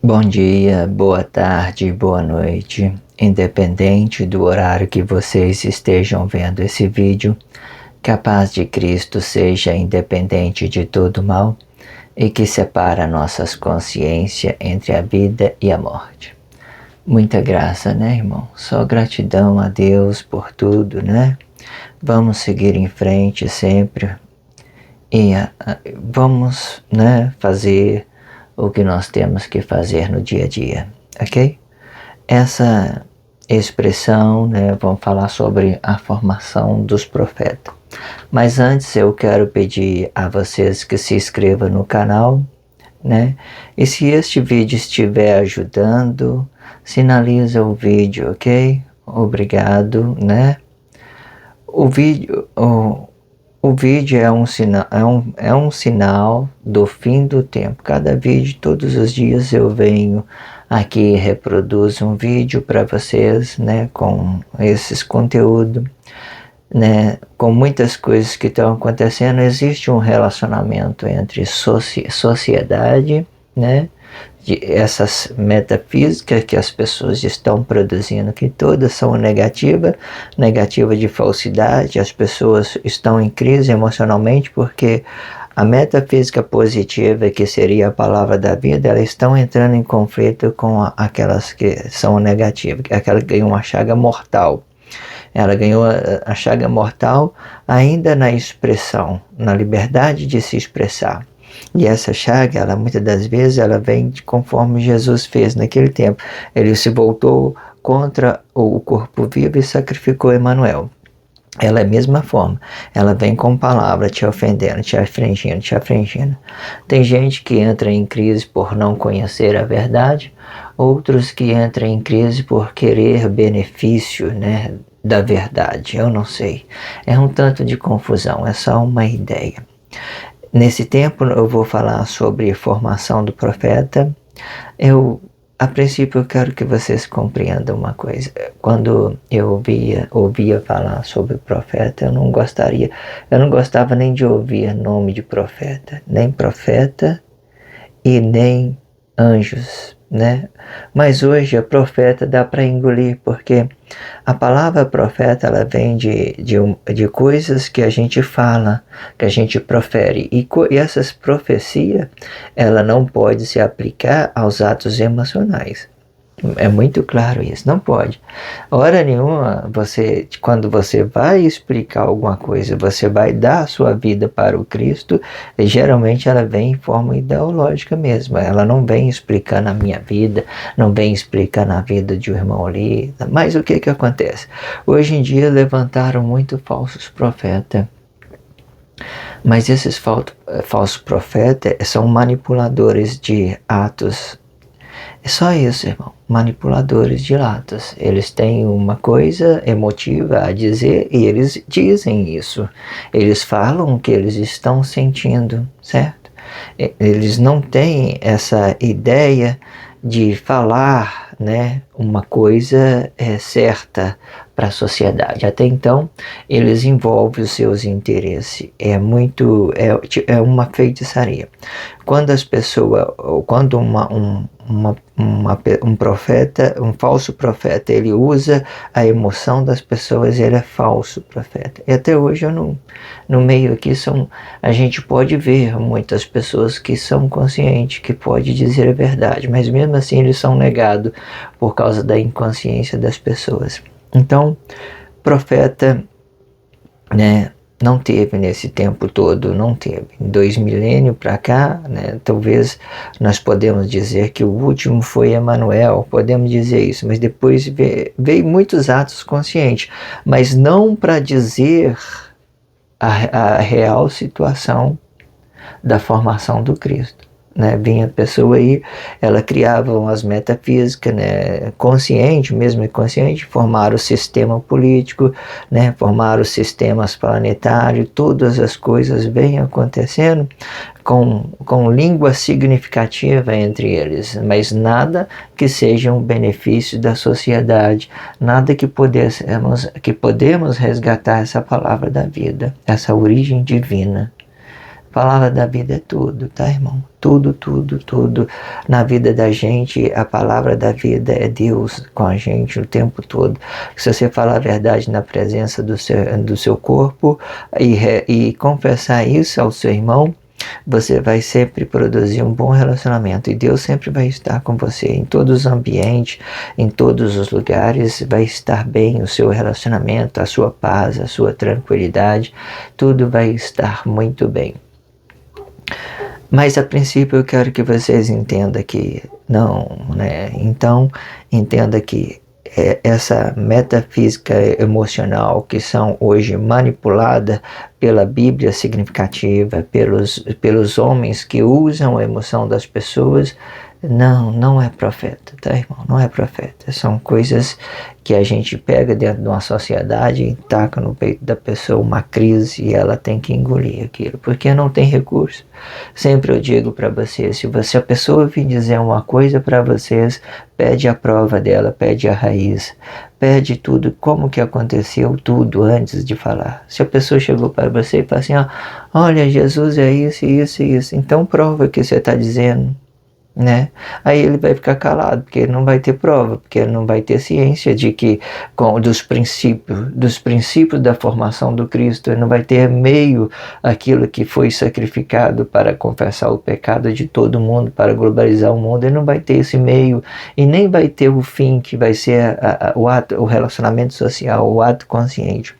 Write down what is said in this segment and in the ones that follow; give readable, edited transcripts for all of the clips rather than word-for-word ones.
Bom dia, boa tarde, boa noite, independente do horário que vocês estejam vendo esse vídeo, que a paz de Cristo seja independente de todo mal e que separa nossas consciências entre a vida e a morte. Muita graça, né, irmão? Só gratidão a Deus por tudo, né? Vamos seguir em frente sempre e vamos, né, fazer o que nós temos que fazer no dia a dia, ok? Essa expressão, né, vamos falar sobre a formação dos profetas. Mas antes eu quero pedir a vocês que se inscrevam no canal, né? E se este vídeo estiver ajudando, sinaliza o vídeo, ok? Obrigado, né? O vídeo é um sinal do fim do tempo. Cada vídeo, todos os dias eu venho aqui e reproduzo um vídeo para vocês, né, com esses conteúdos, né, com muitas coisas que estão acontecendo. Existe um relacionamento entre sociedade, né, de essas metafísicas que as pessoas estão produzindo, que todas são negativa de falsidade. As pessoas estão em crise emocionalmente porque a metafísica positiva, que seria a palavra da vida, elas estão entrando em conflito com aquelas que são negativas, aquela que ganhou uma chaga mortal. Ela ganhou a chaga mortal ainda na expressão, na liberdade de se expressar. E essa chaga, ela muitas das vezes, ela vem de conforme Jesus fez naquele tempo. Ele se voltou contra o corpo vivo e sacrificou Emanuel. Ela é a mesma forma. Ela vem com palavra te ofendendo, te afligindo. Tem gente que entra em crise por não conhecer a verdade. Outros que entram em crise por querer benefício, né, da verdade. Eu não sei. É um tanto de confusão. É só uma ideia. Nesse tempo eu vou falar sobre formação do profeta. A princípio eu quero que vocês compreendam uma coisa. Quando eu ouvia falar sobre profeta, eu não gostava nem de ouvir nome de profeta, nem profeta e nem anjos, né? Mas hoje a profeta dá para engolir, porque a palavra profeta, ela vem de coisas que a gente fala, que a gente profere, e essas profecias, ela não pode se aplicar aos atos emocionais. É muito claro isso, não pode. Hora nenhuma, quando você vai explicar alguma coisa, você vai dar a sua vida para o Cristo, e geralmente ela vem em forma ideológica mesmo. Ela não vem explicando a minha vida, não vem explicando a vida de um irmão ali. Mas o que acontece? Hoje em dia levantaram muito falsos profetas. Mas esses falsos profetas são manipuladores de atos. É só isso, irmão. Manipuladores de atos. Eles têm uma coisa emotiva a dizer e eles dizem isso. Eles falam o que eles estão sentindo, certo? Eles não têm essa ideia de falar, né, uma coisa certa para a sociedade. Até então, eles envolvem os seus interesses. É uma feitiçaria. Quando as pessoas, quando um profeta, um falso profeta, ele usa a emoção das pessoas, ele é falso profeta. E até hoje no meio aqui a gente pode ver muitas pessoas que são conscientes, que podem dizer a verdade, mas mesmo assim eles são negados por causa da inconsciência das pessoas. Então, profeta, né, não teve nesse tempo todo, não teve. 2 milênios para cá, né, talvez nós podemos dizer que o último foi Emanuel, podemos dizer isso, mas depois veio muitos atos conscientes, mas não para dizer a real situação da formação do Cristo. né? Vinha a pessoa aí, ela criava umas metafísicas, né? Consciente, mesmo inconsciente, formaram o sistema político, né? Formaram os sistemas planetários, todas as coisas vêm acontecendo com língua significativa entre eles, mas nada que seja um benefício da sociedade, nada que podemos resgatar essa palavra da vida, essa origem divina. A palavra da vida é tudo, tá, irmão? Tudo, tudo, tudo. Na vida da gente, a palavra da vida é Deus com a gente o tempo todo. Se você falar a verdade na presença do seu corpo e confessar isso ao seu irmão, você vai sempre produzir um bom relacionamento e Deus sempre vai estar com você em todos os ambientes, em todos os lugares, vai estar bem o seu relacionamento, a sua paz, a sua tranquilidade, tudo vai estar muito bem. Mas a princípio eu quero que vocês entendam que não, né? Então entenda que essa metafísica emocional que são hoje manipulada pela Bíblia significativa, pelos homens que usam a emoção das pessoas, não é profeta, tá, irmão? Não é profeta. São coisas que a gente pega dentro de uma sociedade e taca no peito da pessoa uma crise e ela tem que engolir aquilo, porque não tem recurso. Sempre eu digo para vocês, se a pessoa vir dizer uma coisa para vocês, pede a prova dela, pede a raiz, pede tudo, como que aconteceu tudo antes de falar. Se a pessoa chegou para você e fala assim, olha, Jesus é isso, isso e isso, então prova o que você está dizendo. Né? Aí ele vai ficar calado, porque ele não vai ter prova, porque ele não vai ter ciência de que dos princípios da formação do Cristo, ele não vai ter meio aquilo que foi sacrificado para confessar o pecado de todo mundo, para globalizar o mundo, ele não vai ter esse meio e nem vai ter o fim que vai ser o relacionamento social, o ato consciente.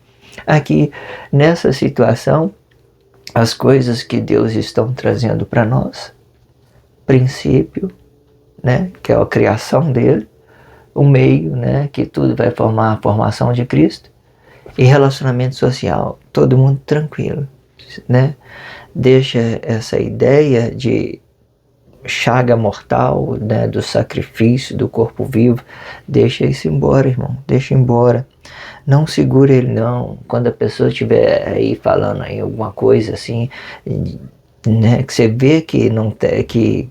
Aqui nessa situação, as coisas que Deus está trazendo para nós, princípio, né, que é a criação dele, o meio, né, que tudo vai formar a formação de Cristo, e relacionamento social, todo mundo tranquilo, né? Deixa essa ideia de chaga mortal, né, do sacrifício do corpo vivo, deixa isso embora, irmão, deixa embora. Não segura ele não. Quando a pessoa estiver aí falando aí alguma coisa assim, né, que você vê que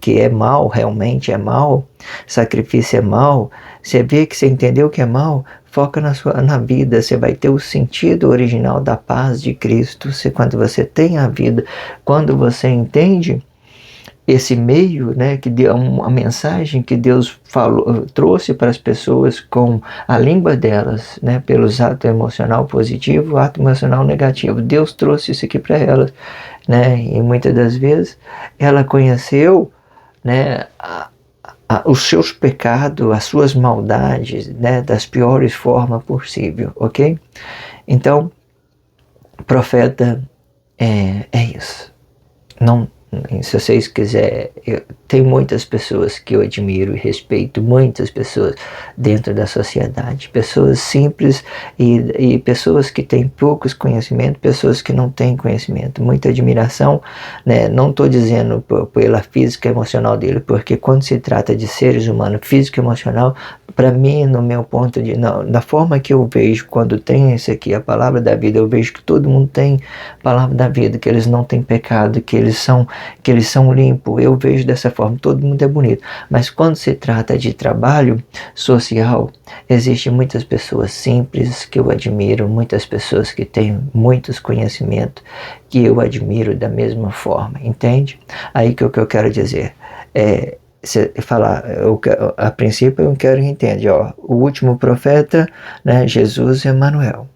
que é mal, realmente é mal, sacrifício é mal, você vê que você entendeu que é mal, foca na vida, você vai ter o sentido original da paz de Cristo. Quando você tem a vida, quando você entende esse meio, né, que deu uma mensagem que Deus trouxe para as pessoas com a língua delas, né, pelos atos emocional positivo, ato emocional negativo. Deus trouxe isso aqui para elas, né, e muitas das vezes ela conheceu, né, os seus pecados, as suas maldades, né, das piores formas possível, ok? Então, profeta é isso. Não. Se vocês quiserem, tem muitas pessoas que eu admiro e respeito, muitas pessoas dentro da sociedade, pessoas simples e pessoas que têm poucos conhecimentos, pessoas que não têm conhecimento, muita admiração, né? Não estou dizendo pela física e emocional dele, porque quando se trata de seres humanos, físico e emocional, para mim, no meu ponto de da forma que eu vejo quando tem isso aqui, a palavra da vida, eu vejo que todo mundo tem a palavra da vida, que eles não têm pecado, que eles são limpos. Eu vejo dessa forma, todo mundo é bonito. Mas quando se trata de trabalho social, existem muitas pessoas simples que eu admiro, muitas pessoas que têm muitos conhecimentos que eu admiro da mesma forma, entende? Aí que o que eu quero dizer a princípio eu quero entender, o último profeta, né, Jesus Emanuel,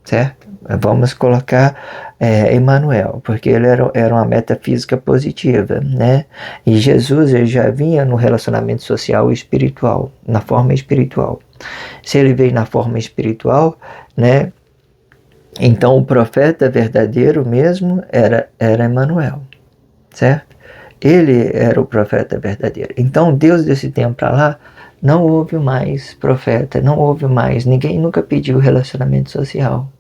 certo? Vamos colocar Emanuel, porque ele era uma metafísica positiva, né? E Jesus ele já vinha no relacionamento social e espiritual, na forma espiritual. Se ele veio na forma espiritual, né? Então o profeta verdadeiro mesmo era Emanuel, certo? Ele era o profeta verdadeiro. Então Deus desse tempo para lá não houve mais profeta, não houve mais, ninguém nunca pediu relacionamento social.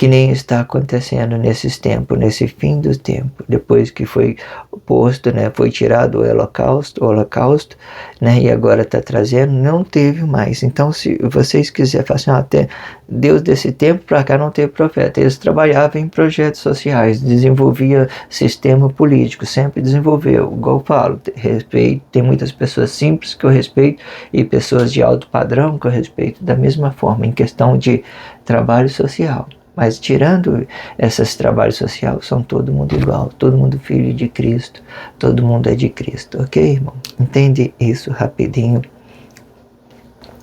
que nem está acontecendo nesses tempos, nesse fim do tempo, depois que foi posto, né, foi tirado o holocausto, né, e agora está trazendo, não teve mais. Então, se vocês quiserem falar assim, até Deus desse tempo para cá não teve profeta, eles trabalhavam em projetos sociais, desenvolvia sistema político, sempre desenvolveu, igual eu falo, respeito, tem muitas pessoas simples que eu respeito e pessoas de alto padrão que eu respeito da mesma forma, em questão de trabalho social. Mas tirando esses trabalhos sociais, são todo mundo igual, todo mundo filho de Cristo, todo mundo é de Cristo, ok, irmão? Entende isso rapidinho?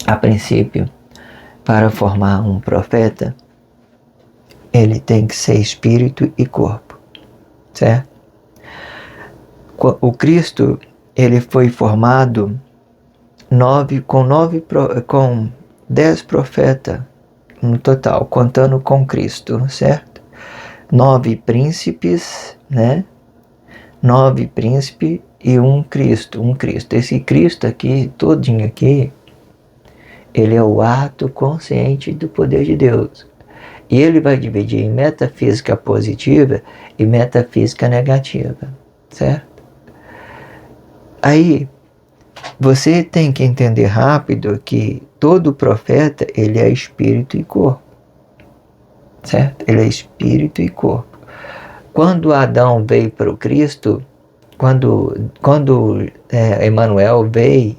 A princípio, para formar um profeta, ele tem que ser espírito e corpo, certo? O Cristo, ele foi formado com 10 profetas no total, contando com Cristo, certo? 9 príncipes, né? 9 príncipes e um Cristo. Esse Cristo aqui, todinho aqui, ele é o ato consciente do poder de Deus. E ele vai dividir em metafísica positiva e metafísica negativa, certo? Aí, você tem que entender rápido que todo profeta, ele é espírito e corpo, certo? Ele é espírito e corpo. Quando Adão veio para o Cristo, quando Emmanuel veio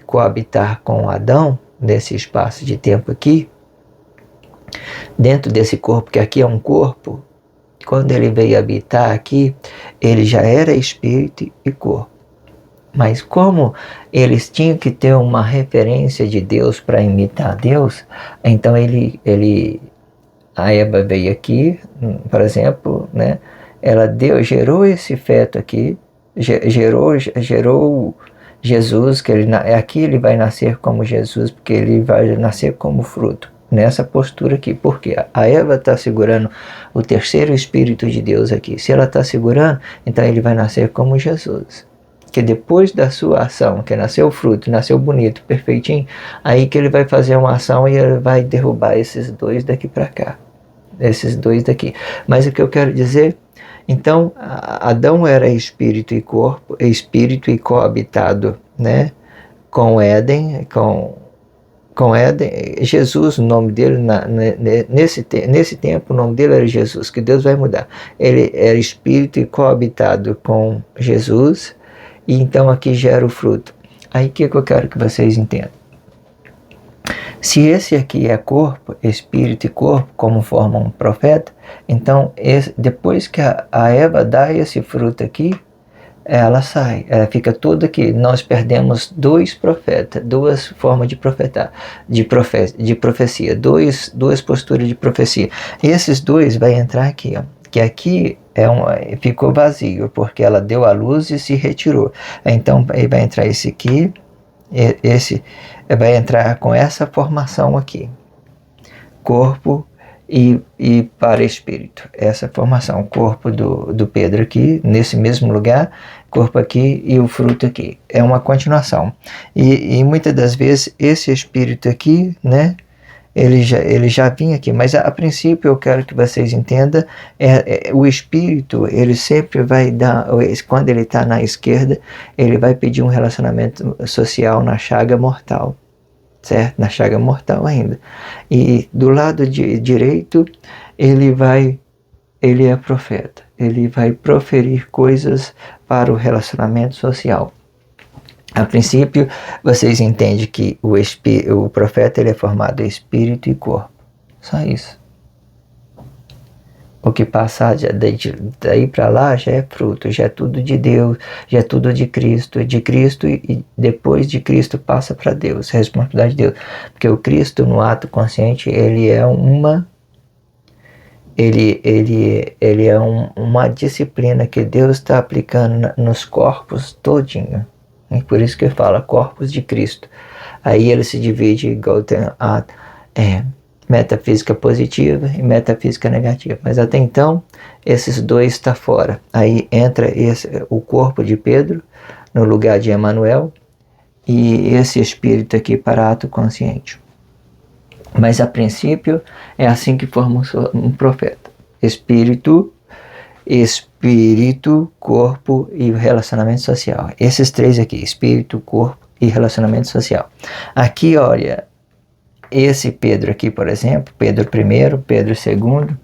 coabitar com Adão, nesse espaço de tempo aqui, dentro desse corpo, que aqui é um corpo, quando ele veio habitar aqui, ele já era espírito e corpo. Mas como eles tinham que ter uma referência de Deus para imitar Deus, então a Eva veio aqui, por exemplo, né? Ela gerou esse feto aqui, gerou Jesus, que aqui ele vai nascer como Jesus, porque ele vai nascer como fruto, nessa postura aqui. Porque a Eva está segurando o terceiro Espírito de Deus aqui. Se ela está segurando, então ele vai nascer como Jesus. Que depois da sua ação, que nasceu o fruto, nasceu bonito, perfeitinho, aí que ele vai fazer uma ação e ele vai derrubar esses dois daqui para cá. Esses dois daqui. Mas o que eu quero dizer, então, Adão era espírito e corpo, espírito e coabitado, né, com Éden, com Éden. Jesus, o nome dele, nesse tempo, o nome dele era Jesus, que Deus vai mudar. Ele era espírito e coabitado com Jesus, e então aqui gera o fruto. Aí o que eu quero que vocês entendam? Se esse aqui é corpo, espírito e corpo, como formam um profeta, então depois que a Eva dá esse fruto aqui, ela sai, ela fica toda aqui. Nós perdemos 2 profetas, 2 formas de profetar, de profecia, duas posturas de profecia. Esses 2 vai entrar aqui, ó, que aqui ficou vazio, porque ela deu a luz e se retirou. Então aí vai entrar esse aqui, esse vai entrar com essa formação aqui, corpo e para espírito, essa formação, corpo do Pedro aqui, nesse mesmo lugar, corpo aqui e o fruto aqui, é uma continuação, e muitas das vezes esse espírito aqui, né, ele já vinha aqui, mas a princípio eu quero que vocês entendam, o espírito, ele sempre vai dar, quando ele está na esquerda, ele vai pedir um relacionamento social na chaga mortal, certo? Na chaga mortal ainda. E do lado direito, ele é profeta, ele vai proferir coisas para o relacionamento social. A princípio, vocês entendem que o profeta ele é formado de espírito e corpo. Só isso. O que passar daí para lá já é fruto, já é tudo de Deus, já é tudo de Cristo e depois de Cristo passa para Deus, responsabilidade de Deus. Porque o Cristo no ato consciente, ele é uma disciplina que Deus está aplicando nos corpos todinho. E por isso que ele fala corpos de Cristo. Aí ele se divide igual tem metafísica positiva e metafísica negativa. Mas até então, esses 2 estão fora. Aí entra o corpo de Pedro no lugar de Emmanuel e esse espírito aqui para ato consciente. Mas a princípio é assim que forma um profeta: espírito, corpo e relacionamento social. Esses três aqui: espírito, corpo e relacionamento social. Aqui, olha, esse Pedro aqui, por exemplo, Pedro I, Pedro II,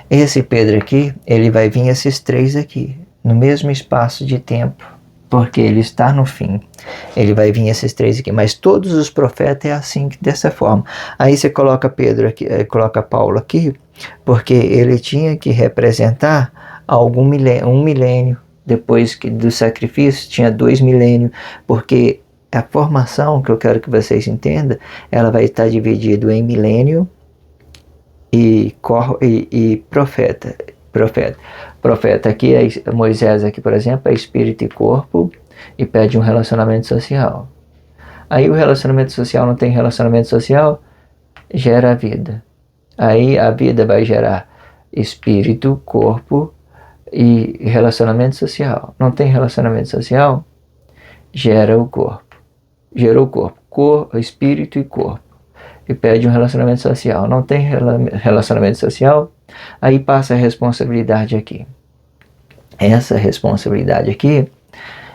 esse Pedro aqui, ele vai vir esses três aqui, no mesmo espaço de tempo, porque ele está no fim. Ele vai vir esses três aqui, mas todos os profetas é assim, dessa forma. Aí você coloca Pedro aqui, coloca Paulo aqui, porque ele tinha que representar um milênio, depois do sacrifício tinha 2 milênios, porque a formação que eu quero que vocês entendam, ela vai estar dividida em milênio e profeta. Profeta aqui, Moisés aqui, por exemplo, é espírito e corpo e pede um relacionamento social. Aí o relacionamento social não tem relacionamento social, gera a vida. Aí a vida vai gerar espírito, corpo e relacionamento social. Não tem relacionamento social, gera o corpo. Gerou o corpo, espírito e corpo. E pede um relacionamento social. Não tem relacionamento social, aí passa a responsabilidade aqui. Essa responsabilidade aqui,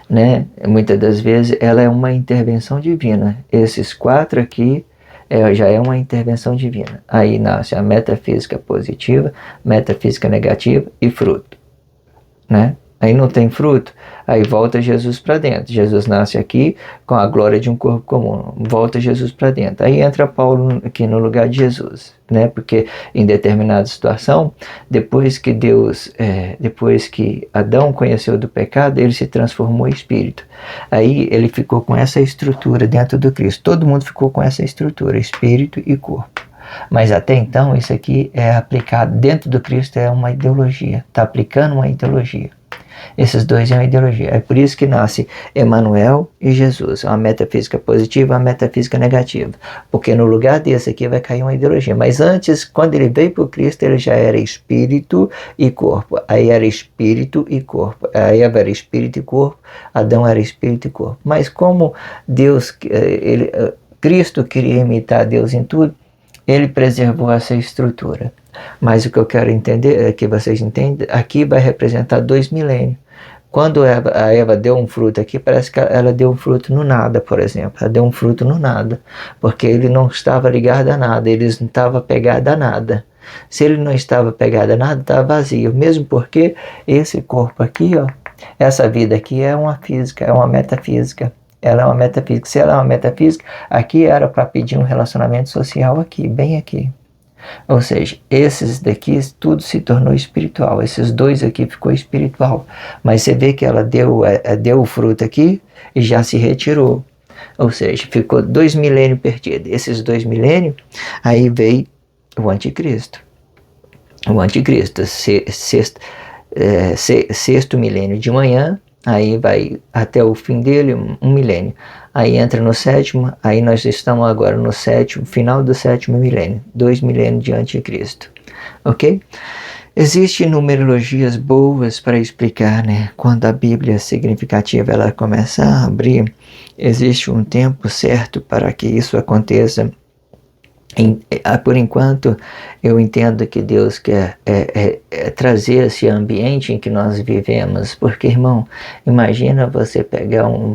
né, muitas das vezes, ela é uma intervenção divina. Esses 4 aqui já é uma intervenção divina. Aí nasce a metafísica positiva, metafísica negativa e fruto, né? Aí não tem fruto, aí volta Jesus para dentro. Jesus nasce aqui com a glória de um corpo comum, volta Jesus para dentro. Aí entra Paulo aqui no lugar de Jesus, né? Porque em determinada situação, depois que Adão conheceu do pecado, ele se transformou em espírito. Aí ele ficou com essa estrutura dentro do Cristo. Todo mundo ficou com essa estrutura, espírito e corpo. Mas até então isso aqui é aplicado dentro do Cristo, é uma ideologia, está aplicando uma ideologia. Esses dois é uma ideologia. É por isso que nasce Emmanuel e Jesus. Uma metafísica positiva e uma metafísica negativa. Porque no lugar desse aqui vai cair uma ideologia. Mas antes, quando ele veio para o Cristo, ele já era espírito e corpo. Aí era espírito e corpo. A Eva era espírito e corpo. Adão era espírito e corpo. Mas como Cristo queria imitar Deus em tudo, ele preservou essa estrutura. Mas o que eu quero entender, é que vocês entendem, aqui vai representar 2 milênios. Quando a Eva deu um fruto aqui, parece que ela deu um fruto no nada, por exemplo. Ela deu um fruto no nada, porque ele não estava ligado a nada, ele não estava pegado a nada. Se ele não estava pegado a nada, estava vazio. Mesmo porque esse corpo aqui, ó, essa vida aqui é uma física, é uma metafísica. Ela é uma metafísica. Se ela é uma metafísica, aqui era para pedir um relacionamento social aqui, bem aqui. Ou seja, esses daqui tudo se tornou espiritual. Esses 2 aqui ficou espiritual. Mas você vê que ela deu o fruto aqui e já se retirou. Ou seja, ficou 2 milênios perdidos. Esses 2 milênios, aí veio o anticristo. O anticristo, sexto milênio de manhã, aí vai até o fim dele, 1 milênio. Aí entra no 7º, aí nós estamos agora no 7º, final do 7º milênio, 2 milênios de anticristo, ok? Existem numerologias boas para explicar, né? Quando a Bíblia significativa ela começa a abrir, existe um tempo certo para que isso aconteça. Por enquanto, eu entendo que Deus quer trazer esse ambiente em que nós vivemos, porque, irmão, imagina você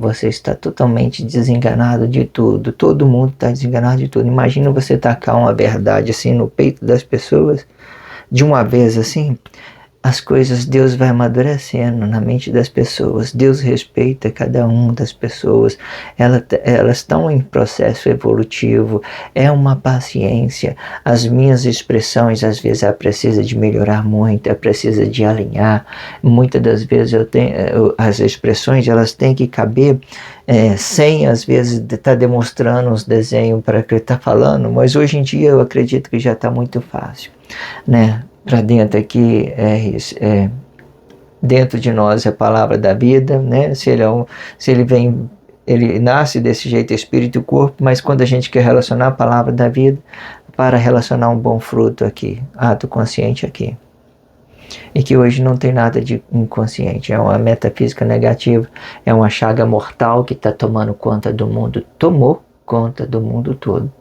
você está totalmente desenganado de tudo, todo mundo está desenganado de tudo. Imagina você tacar uma verdade assim no peito das pessoas, de uma vez assim. As coisas, Deus vai amadurecendo na mente das pessoas. Deus respeita cada uma das pessoas. Elas estão em processo evolutivo. É uma paciência. As minhas expressões, às vezes, ela precisa de melhorar muito. Ela precisa de alinhar. Muitas das vezes as expressões elas têm que caber sem, às vezes, estar demonstrando os desenhos para que ele está falando. Mas hoje em dia eu acredito que já está muito fácil, né? Para dentro aqui, dentro de nós é a palavra da vida, né? Se ele nasce desse jeito, espírito e corpo, mas quando a gente quer relacionar a palavra da vida, para relacionar um bom fruto aqui, ato consciente aqui. E que hoje não tem nada de inconsciente, é uma metafísica negativa, é uma chaga mortal que está tomando conta do mundo, tomou conta do mundo todo.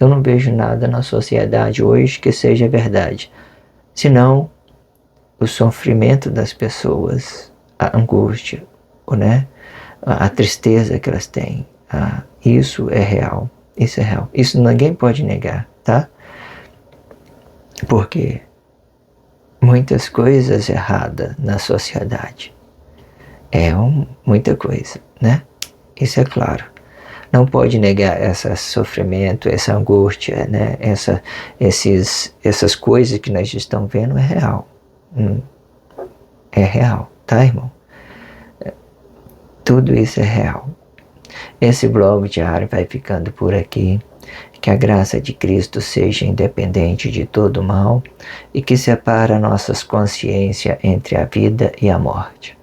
Eu não vejo nada na sociedade hoje que seja verdade, senão o sofrimento das pessoas, a angústia, né? A tristeza que elas têm. Isso é real. Isso é real. Isso ninguém pode negar, tá? Porque muitas coisas erradas na sociedade. Muita coisa, né? Isso é claro. Não pode negar esse sofrimento, essa angústia, né? Essas coisas que nós estamos vendo é real. É real, tá, irmão? Tudo isso é real. Esse blog diário vai ficando por aqui. Que a graça de Cristo seja independente de todo mal e que separa nossas consciências entre a vida e a morte.